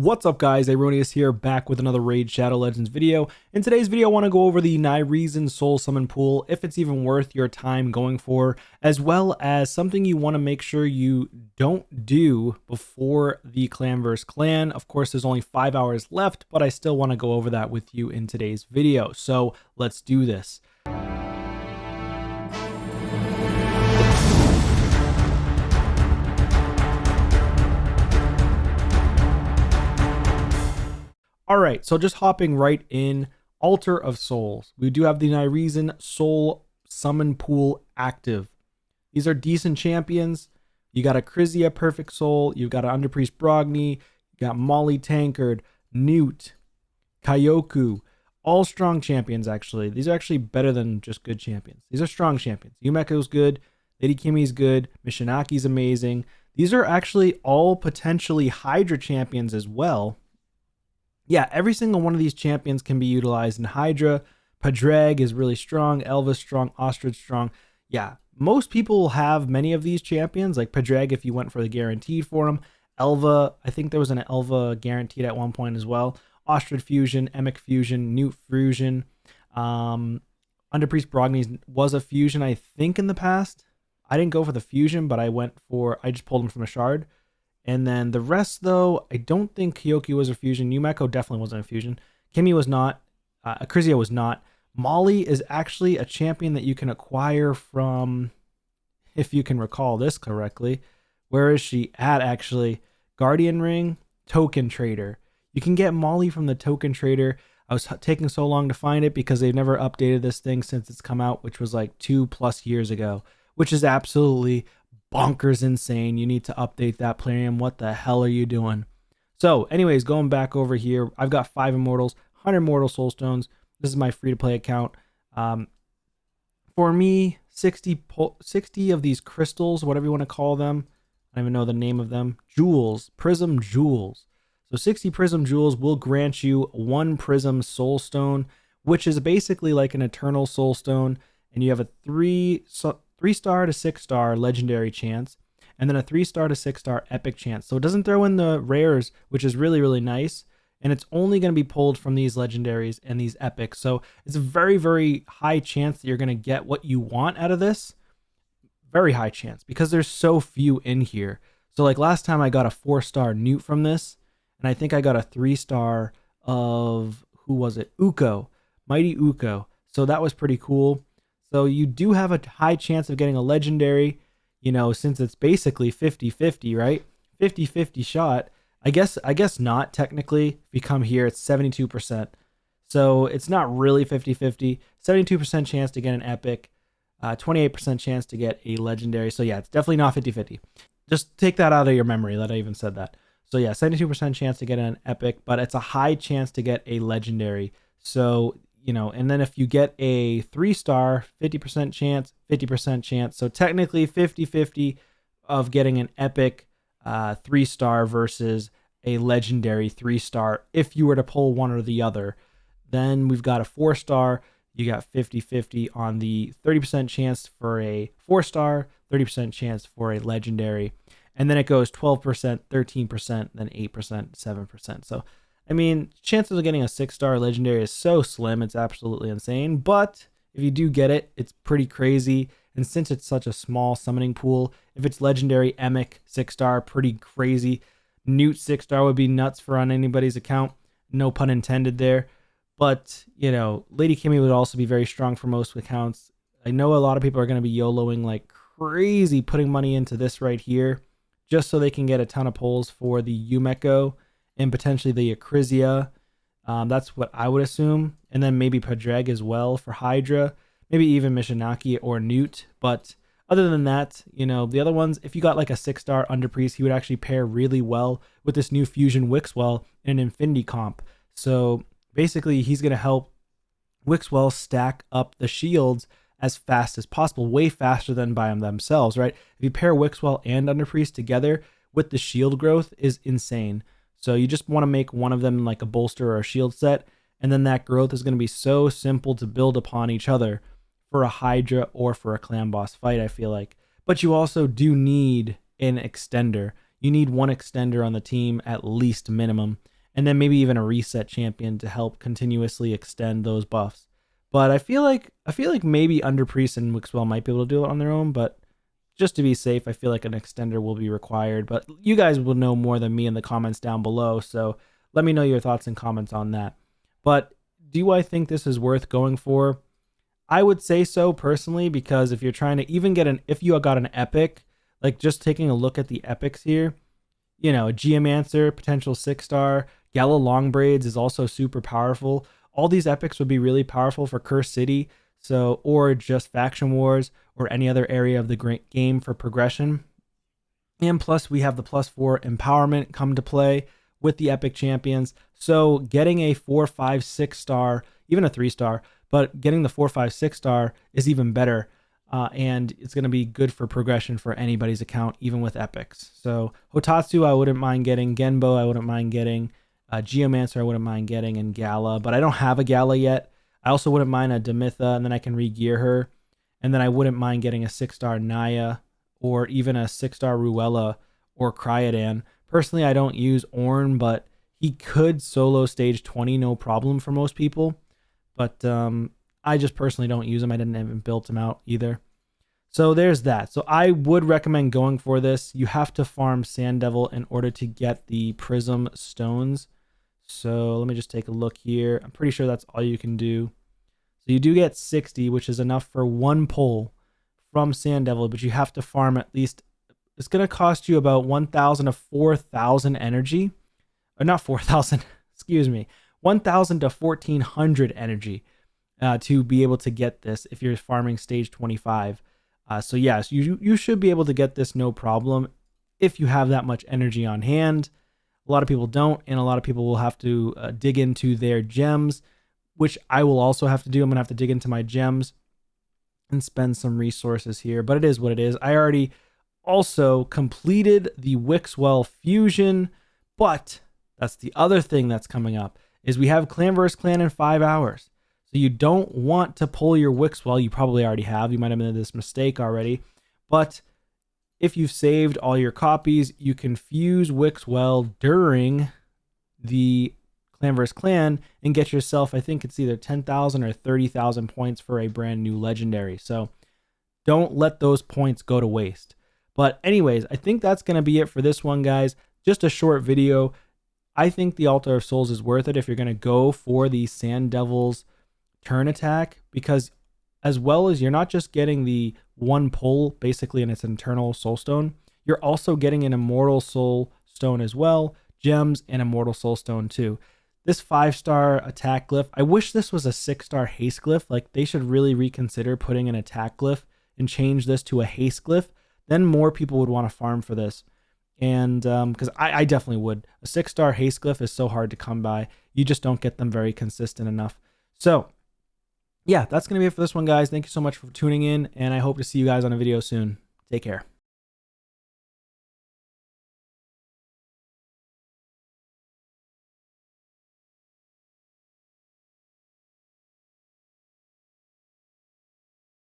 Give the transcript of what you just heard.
What's up guys, Ironius here, back with another Raid Shadow Legends video. In today's video, I want to go over the Nyreason Soul Summon pool, if it's even worth your time going for, as well as something you want to make sure you don't do before the clan vs clan. Of course, there's only 5 hours left, but I still want to go over that with you in today's video. So let's do this. Alright, so just hopping right in, Altar of Souls. We do have the Nyreason Soul Summon Pool active. These are decent champions. You got a Krizia Perfect Soul, you've got an Underpriest Brogni, you got Molly Tankard, Newt, Kyoku, all strong champions actually. These are actually better than just good champions. These are strong champions. Yumeko's good, Lady Kimmy's good, Mishinaki's amazing. These are actually all potentially Hydra champions as well. Yeah, every single one of these champions can be utilized in Hydra. Padraig is really strong, Elva's strong, Ostrich strong. Yeah, most people will have many of these champions, like Padraig if you went for the guaranteed for him. Elva, I think there was an Elva guaranteed at one point as well. Ostrich Fusion, Emic Fusion, Newt Fusion. Underpriest Brogni was a fusion, I think, in the past. I didn't go for the fusion, but I just pulled him from a shard. And then the rest, though, I don't think Kyoku was a fusion. Yumeko definitely wasn't a fusion. Kimmy was not. Krizia was not. Molly is actually a champion that you can acquire from, if you can recall this correctly. Where is she at, actually? Guardian Ring, Token Trader. You can get Molly from the Token Trader. I was taking so long to find it because they've never updated this thing since it's come out, which was like 2+ years ago, which is absolutely bonkers insane. You need to update that plarium. What the hell are you doing? So anyways, going back over here, I've got 5 immortals, 100 immortal soul stones. This is my free to play account. For me, 60 of these crystals, whatever you want to call them, I don't even know the name of them, jewels, prism jewels. So 60 prism jewels will grant you 1 prism soul stone, which is basically like an eternal soul stone, and you have a 3-star to 6-star legendary chance, and then a 3-star to 6-star epic chance. So it doesn't throw in the rares, which is really, really nice. And it's only going to be pulled from these legendaries and these epics. So it's a very, very high chance that you're going to get what you want out of this. Very high chance because there's so few in here. So like last time I got a 4-star Newt from this, and I think I got a 3-star of, who was it? Uko, Mighty Uko. So that was pretty cool. So you do have a high chance of getting a legendary, you know, since it's basically 50-50, right? 50-50 shot. I guess not technically. If you come here, it's 72%. So it's not really 50-50. 72% chance to get an epic, 28% chance to get a legendary. So yeah, it's definitely not 50-50. Just take that out of your memory that I even said that. So yeah, 72% chance to get an epic, but it's a high chance to get a legendary. So, you know, and then if you get a 3-star, 50% chance, 50% chance. So technically 50-50 of getting an epic 3-star versus a legendary 3-star if you were to pull one or the other. Then we've got a 4-star. You got 50-50 on the 30% chance for a 4-star, 30% chance for a legendary. And then it goes 12%, 13%, then 8%, 7%. So I mean, chances of getting a 6-star legendary is so slim, it's absolutely insane. But if you do get it, it's pretty crazy. And since it's such a small summoning pool, if it's legendary, Emic 6-star, pretty crazy. Newt 6-star would be nuts for on anybody's account. No pun intended there. But, you know, Lady Kimmy would also be very strong for most accounts. I know a lot of people are going to be YOLOing like crazy, putting money into this right here, just so they can get a ton of pulls for the Yumeko and potentially the Krizia. That's what I would assume. And then maybe Padraig as well for Hydra. Maybe even Mishinaki or Newt. But other than that, you know, the other ones, if you got like a 6-star Underpriest, he would actually pair really well with this new Fusion Wixwell in an Infinity comp. So basically, he's going to help Wixwell stack up the shields as fast as possible, way faster than by themselves, right? If you pair Wixwell and Underpriest together with the shield growth is insane. So you just want to make one of them like a bolster or a shield set, and then that growth is going to be so simple to build upon each other for a Hydra or for a clan boss fight, I feel like. But you also do need an extender. you need one extender on the team at least minimum, and then maybe even a reset champion to help continuously extend those buffs. But I feel like maybe Under Priest and Wixwell might be able to do it on their own, but just to be safe, I feel like an extender will be required. But you guys will know more than me in the comments down below, so let me know your thoughts and comments on that. But do I think this is worth going for? I would say so personally, because if you're trying to even get if you got an epic, like just taking a look at the epics here, you know, Geomancer, potential 6-star, Gala Longbraids is also super powerful. All these epics would be really powerful for Curse City, so, or just Faction Wars or any other area of the game for progression. And plus we have the +4 empowerment come to play with the epic champions. So getting a 4, 5, 6-star, even a 3-star, but getting the 4, 5, 6-star is even better. And it's going to be good for progression for anybody's account, even with epics. So Hotatsu, I wouldn't mind getting. Genbo, I wouldn't mind getting. Geomancer, I wouldn't mind getting. And Gala, but I don't have a Gala yet. I also wouldn't mind a Demitha, and then I can re-gear her. And then I wouldn't mind getting a 6-star Naya, or even a 6-star Ruella or Cryodan. Personally, I don't use Ornn, but he could solo stage 20 no problem for most people. But I just personally don't use him. I didn't even build him out either. So there's that. So I would recommend going for this. You have to farm Sand Devil in order to get the Prism stones. So let me just take a look here. I'm pretty sure that's all you can do. So you do get 60, which is enough for one pull from Sand Devil, but you have to farm at least, it's going to cost you about 1,000 to 4,000 energy. Or not 4,000, excuse me, 1,000 to 1,400 energy to be able to get this if you're farming stage 25. So yes, you should be able to get this no problem if you have that much energy on hand. A lot of people don't, and a lot of people will have to dig into their gems, which I will also have to do. I'm going to have to dig into my gems and spend some resources here, but it is what it is. I already also completed the Wixwell fusion, but that's the other thing that's coming up, is we have Clan vs. Clan in 5 hours. So you don't want to pull your Wixwell. You probably already have. You might have made this mistake already, but if you've saved all your copies, you can fuse Wixwell during the Clan vs. Clan and get yourself, I think it's either 10,000 or 30,000 points for a brand new legendary. So don't let those points go to waste. But anyways, I think that's going to be it for this one, guys. Just a short video. I think the Altar of Souls is worth it if you're going to go for the Sand Devil's turn attack, because as well as you're not just getting the one pull basically in its internal soul stone, you're also getting an immortal soul stone as well, gems, and immortal soul stone too. This 5-star attack glyph, I wish this was a 6-star haste glyph. Like, they should really reconsider putting an attack glyph and change this to a haste glyph. Then more people would want to farm for this. And because I definitely would. A 6-star haste glyph is so hard to come by. You just don't get them very consistent enough. So yeah, that's going to be it for this one, guys. Thank you so much for tuning in, and I hope to see you guys on a video soon. Take care.